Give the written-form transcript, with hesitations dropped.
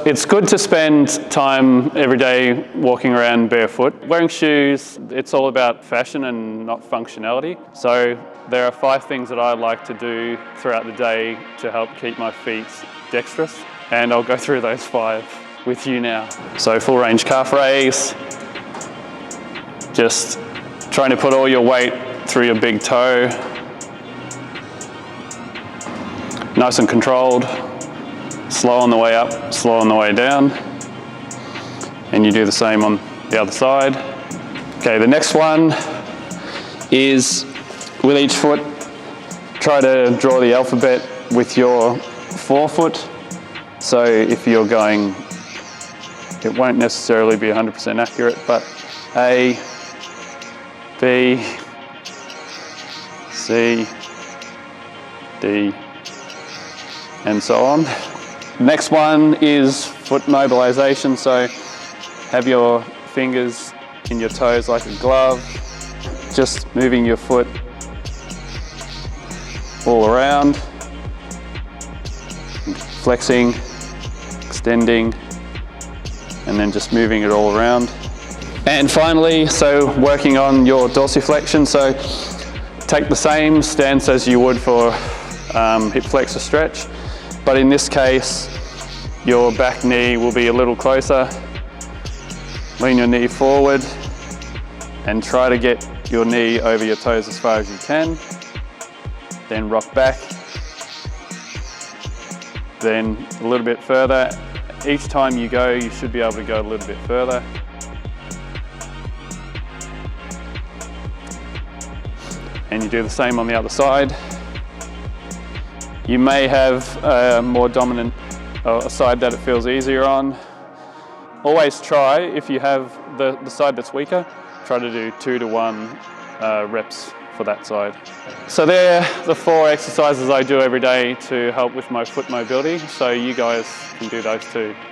it's good to spend time every day walking around barefoot. Wearing shoes, it's all about fashion and not functionality. So there are 5 things that I like to do throughout the day to help keep my feet dextrous. And I'll go through those 5 with you now. So full range calf raise, just trying to put all your weight through your big toe. Nice and controlled, slow on the way up, slow on the way down. And you do the same on the other side. Okay, the next one is with each foot, try to draw the alphabet with your forefoot. So if you're going, it won't necessarily be 100% accurate, but A, B, C, D, and so on. Next one is foot mobilization. So have your fingers in your toes like a glove, just moving your foot all around, flexing, extending, and then just moving it all around. And finally, so working on your dorsiflexion. So take the same stance as you would for hip flexor stretch, but in this case, your back knee will be a little closer. Lean your knee forward and try to get your knee over your toes as far as you can. Then rock back. Then a little bit further. Each time you go, you should be able to go a little bit further. And you do the same on the other side. You may have a more dominant a side that it feels easier on. Always try, if you have the side that's weaker, try to do 2 to 1 reps for that side. So they're the 4 exercises I do every day to help with my foot mobility, so you guys can do those too.